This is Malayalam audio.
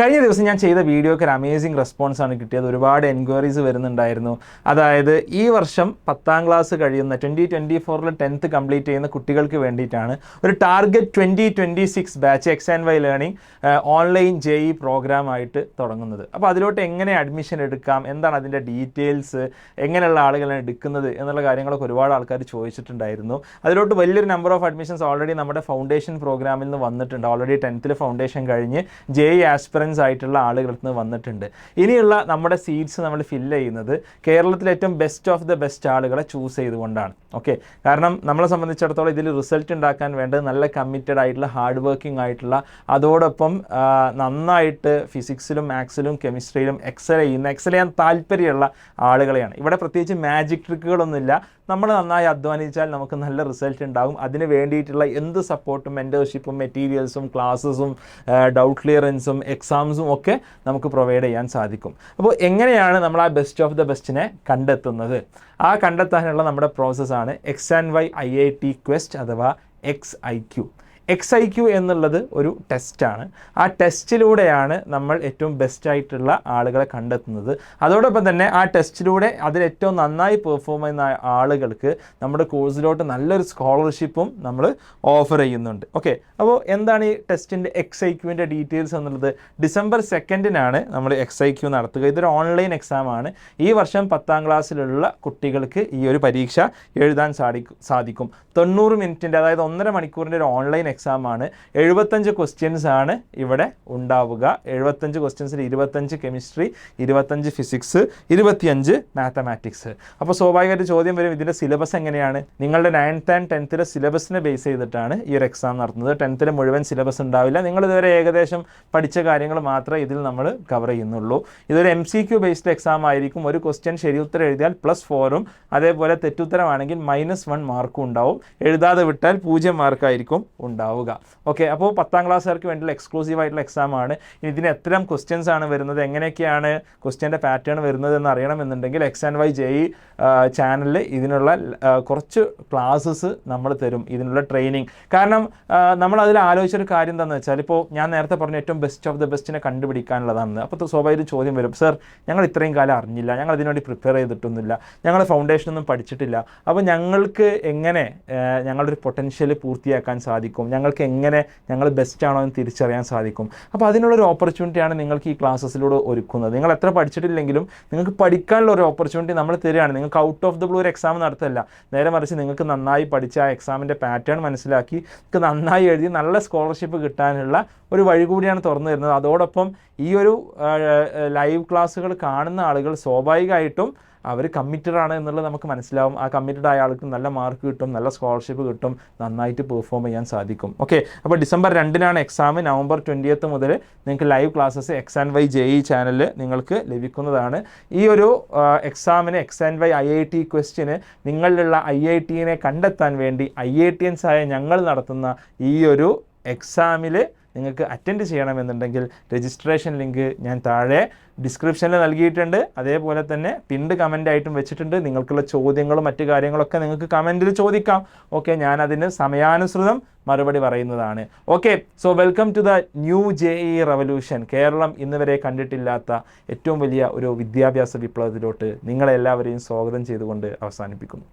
കഴിഞ്ഞ ദിവസം ഞാൻ ചെയ്ത വീഡിയോക്ക് ഒരു അമേസിംഗ് റെസ്പോൺസാണ് കിട്ടിയത്. ഒരുപാട് എൻക്വയറീസ് വരുന്നുണ്ടായിരുന്നു. അതായത് ഈ വർഷം 10ാം ക്ലാസ് കഴിയുന്ന 2024 10th കംപ്ലീറ്റ് ചെയ്യുന്ന കുട്ടികൾക്ക് വേണ്ടിയിട്ടാണ് ഒരു target 2026 batch XandY Learning online JEE പ്രോഗ്രാമായിട്ട് തുടങ്ങുന്നത്. അപ്പോൾ അതിലോട്ട് എങ്ങനെ അഡ്മിഷൻ എടുക്കാം, എന്താണ് അതിൻ്റെ ഡീറ്റെയിൽസ്, എങ്ങനെയുള്ള ആളുകളാണ് എടുക്കുന്നത് എന്നുള്ള കാര്യങ്ങളൊക്കെ ഒരുപാട് ആൾക്കാർ ചോദിച്ചിട്ടുണ്ടായിരുന്നു. അതിലോട്ട് വലിയൊരു നമ്പർ ഓഫ് അഡ്മിഷൻസ് ഓൾറെഡി നമ്മുടെ ഫൗണ്ടേഷൻ പ്രോഗ്രാമിൽ നിന്ന് വന്നിട്ടുണ്ട്. ഓൾറെഡി 10th ഫൗണ്ടേഷൻ കഴിഞ്ഞ് JEE Aspirants ആയിട്ടുള്ള ആളുകൾക്ക് നിന്ന് വന്നിട്ടുണ്ട്. ഇനിയുള്ള നമ്മുടെ സീറ്റ്സ് നമ്മൾ ഫില്ല് ചെയ്യുന്നത് കേരളത്തിലെ ഏറ്റവും ബെസ്റ്റ് ഓഫ് ദ ബെസ്റ്റ് ആളുകളെ ചൂസ് ചെയ്തുകൊണ്ടാണ്. ഓക്കെ, കാരണം നമ്മളെ സംബന്ധിച്ചിടത്തോളം ഇതിൽ റിസൾട്ട് ഉണ്ടാക്കാൻ വേണ്ടത് നല്ല കമ്മിറ്റഡ് ആയിട്ടുള്ള ഹാർഡ് വർക്കിംഗ് ആയിട്ടുള്ള, അതോടൊപ്പം നന്നായിട്ട് ഫിസിക്സിലും മാത്സിലും കെമിസ്ട്രിയിലും എക്സൽ ചെയ്യാൻ താല്പര്യമുള്ള ആളുകളെയാണ്. ഇവിടെ പ്രത്യേകിച്ച് മാജിക് ട്രിക്കുകളൊന്നുമില്ല. നമ്മൾ നന്നായി അധ്വാനിച്ചാൽ നമുക്ക് നല്ല റിസൾട്ട് ഉണ്ടാകും. അതിന് വേണ്ടിയിട്ടുള്ള എന്ത് സപ്പോർട്ടും മെൻറ്റർഷിപ്പും മെറ്റീരിയൽസും ക്ലാസ്സസും ഡൗട്ട് ക്ലിയറൻസും എക്സാംസും ഒക്കെ നമുക്ക് പ്രൊവൈഡ് ചെയ്യാൻ സാധിക്കും. അപ്പോൾ എങ്ങനെയാണ് നമ്മൾ ആ ബെസ്റ്റ് ഓഫ് ദ ബെസ്റ്റിനെ കണ്ടെത്തുന്നത്? ആ കണ്ടെത്താനുള്ള നമ്മുടെ പ്രോസസ്സാണ് XandY IIT Quest അഥവാ XIQ. XIQ എന്നുള്ളത് ഒരു ടെസ്റ്റാണ്. ആ ടെസ്റ്റിലൂടെയാണ് നമ്മൾ ഏറ്റവും ബെസ്റ്റായിട്ടുള്ള ആളുകളെ കണ്ടെത്തുന്നത്. അതോടൊപ്പം തന്നെ ആ ടെസ്റ്റിലൂടെ അതിലേറ്റവും നന്നായി പെർഫോം ചെയ്യുന്ന ആളുകൾക്ക് നമ്മുടെ കോഴ്സിലോട്ട് നല്ലൊരു സ്കോളർഷിപ്പും നമ്മൾ ഓഫർ ചെയ്യുന്നുണ്ട്. ഓക്കെ, അപ്പോൾ എന്താണ് ഈ ടെസ്റ്റിൻ്റെ XIQൻ്റെ ഡീറ്റെയിൽസ് എന്നുള്ളത്? December 2 നമ്മൾ XIQ നടത്തുക. ഇതൊരു ഓൺലൈൻ എക്സാമാണ്. ഈ വർഷം 10ാം ക്ലാസ്സിലുള്ള കുട്ടികൾക്ക് ഈ ഒരു പരീക്ഷ എഴുതാൻ സാധിക്കും. 90 മിനിറ്റിൻ്റെ, അതായത് 1.5 മണിക്കൂറിൻ്റെ ഒരു ഓൺലൈൻ എക്സാമാണ്. 75 ക്വസ്റ്റ്യൻസ് ആണ് ഇവിടെ ഉണ്ടാവുക. 75 ക്വസ്റ്റ്യൻസിൽ 25 കെമിസ്ട്രി, 25 ഫിസിക്സ്, 25 മാത്തമാറ്റിക്സ്. അപ്പോൾ സ്വാഭാവികമായിട്ട് ചോദ്യം വരും, ഇതിൻ്റെ സിലബസ് എങ്ങനെയാണ്? നിങ്ങളുടെ 9th and 10th സിലബസിനെ ബേസ് ചെയ്തിട്ടാണ് ഈ ഒരു എക്സാം നടത്തുന്നത്. 10th മുഴുവൻ സിലബസ് ഉണ്ടാവില്ല. നിങ്ങൾ ഇതുവരെ ഏകദേശം പഠിച്ച കാര്യങ്ങൾ മാത്രമേ ഇതിൽ നമ്മൾ കവർ ചെയ്യുന്നുള്ളൂ. ഇതൊരു MCQ-based എക്സാം ആയിരിക്കും. ഒരു ക്വസ്റ്റ്യൻ ശരിയുത്തരം എഴുതിയാൽ +4ഉം, അതേപോലെ തെറ്റുത്തരമാണെങ്കിൽ -1 മാർക്കും ഉണ്ടാവും. എഴുതാതെ വിട്ടാൽ 0 മാർക്കായിരിക്കും ഉണ്ടാവുക. ഓക്കെ, അപ്പോൾ 10ാം ക്ലാസ്സുകാർക്ക് വേണ്ടിയുള്ള എക്സ്ക്ലൂസീവ് ആയിട്ടുള്ള എക്സാം ആണ്. ഇതിന് എത്ര ക്വസ്റ്റ്യൻസ് ആണ് വരുന്നത്, എങ്ങനെയൊക്കെയാണ് ക്വസ്റ്റ്യൻ്റെ പാറ്റേൺ വരുന്നത് എന്ന് അറിയണമെന്നുണ്ടെങ്കിൽ XandY JEE ചാനലിൽ ഇതിനുള്ള കുറച്ച് ക്ലാസ്സസ് നമ്മൾ തരും, ഇതിനുള്ള ട്രെയിനിങ്. കാരണം നമ്മൾ അതിൽ ആലോചിച്ചൊരു കാര്യം എന്താണെന്ന് വെച്ചാൽ, ഇപ്പോൾ ഞാൻ നേരത്തെ പറഞ്ഞു ഏറ്റവും ബെസ്റ്റ് ഓഫ് ദ ബെസ്റ്റിനെ കണ്ടുപിടിക്കാനുള്ളതാണ്. അപ്പോൾ സ്വാഭാവിക ചോദ്യം വരും, സർ ഞങ്ങൾ ഇത്രയും കാലം അറിഞ്ഞില്ല, ഞങ്ങൾ ഇതിനുവേണ്ടി പ്രിപ്പയർ ചെയ്തിട്ടൊന്നുമില്ല, ഞങ്ങൾ ഫൗണ്ടേഷനൊന്നും പഠിച്ചിട്ടില്ല, അപ്പോൾ ഞങ്ങൾക്ക് എങ്ങനെ ഞങ്ങളുടെ ഒരു പൊട്ടൻഷ്യൽ പൂർത്തിയാക്കാൻ സാധിക്കും, ഞങ്ങൾക്ക് എങ്ങനെ ഞങ്ങൾ ബെസ്റ്റ് ആണോ എന്ന് തിരിച്ചറിയാൻ സാധിക്കും? അപ്പോൾ അതിനുള്ളൊരു ഓപ്പർച്യൂണിറ്റിയാണ് നിങ്ങൾക്ക് ഈ ക്ലാസ്സസിലൂടെ ഒരുക്കുന്നത്. നിങ്ങൾ എത്ര പഠിച്ചിട്ടില്ലെങ്കിലും നിങ്ങൾക്ക് പഠിക്കാനുള്ള ഒരു ഓപ്പർച്യൂണിറ്റി നമ്മൾ തരികയാണ്. നിങ്ങൾക്ക് ഔട്ട് ഓഫ് ദ ബ്ലൂ ഒരു എക്സാം നടത്തല്ല, നേരെ മറിച്ച് നിങ്ങൾക്ക് നന്നായി പഠിച്ച ആ എക്സാമിൻ്റെ പാറ്റേൺ മനസ്സിലാക്കി നിങ്ങൾക്ക് നന്നായി എഴുതി നല്ല സ്കോളർഷിപ്പ് കിട്ടാനുള്ള ഒരു വഴി കൂടിയാണ് തുറന്നു തരുന്നത്. അതോടൊപ്പം ഈ ഒരു ലൈവ് ക്ലാസ്സുകൾ കാണുന്ന ആളുകൾ സ്വാഭാവികമായിട്ടും അവർ കമ്മിറ്റഡ് ആണ് എന്നുള്ളത് നമുക്ക് മനസ്സിലാവും. ആ കമ്മിറ്റഡ് ആയ ആൾക്ക് നല്ല മാർക്ക് കിട്ടും, നല്ല സ്കോളർഷിപ്പ് കിട്ടും, നന്നായിട്ട് പെർഫോം ചെയ്യാൻ സാധിക്കും. ഓക്കെ, അപ്പോൾ December 2 എക്സാം. November 20 മുതൽ നിങ്ങൾക്ക് ലൈവ് ക്ലാസ്സസ് XandY JEE ചാനലിൽ നിങ്ങൾക്ക് ലഭിക്കുന്നതാണ്. ഈ ഒരു എക്സാമിന് XandY IIT Questന് നിങ്ങളിലുള്ള IITനെ കണ്ടെത്താൻ വേണ്ടി IITians ആയ ഞങ്ങൾ നടത്തുന്ന ഈ ഒരു എക്സാമിൽ നിങ്ങൾക്ക് അറ്റൻഡ് ചെയ്യണമെന്നുണ്ടെങ്കിൽ രജിസ്ട്രേഷൻ ലിങ്ക് ഞാൻ താഴെ ഡിസ്ക്രിപ്ഷനിൽ നൽകിയിട്ടുണ്ട്. അതേപോലെ തന്നെ പിൻഡ് കമൻ്റായിട്ടും വെച്ചിട്ടുണ്ട്. നിങ്ങൾക്കുള്ള ചോദ്യങ്ങളും മറ്റു കാര്യങ്ങളൊക്കെ നിങ്ങൾക്ക് കമൻറ്റിൽ ചോദിക്കാം. ഓക്കെ, ഞാനതിന് സമയാനുസൃതം മറുപടി പറയുന്നതാണ്. Okay, so welcome to the new JEE revolution. Kerala ഇന്ന് വരെ കണ്ടിട്ടില്ലാത്ത ഏറ്റവും വലിയ ഒരു വിദ്യാഭ്യാസ വിപ്ലവത്തിലോട്ട് നിങ്ങളെല്ലാവരെയും സ്വാഗതം ചെയ്തുകൊണ്ട് അവസാനിപ്പിക്കുന്നു.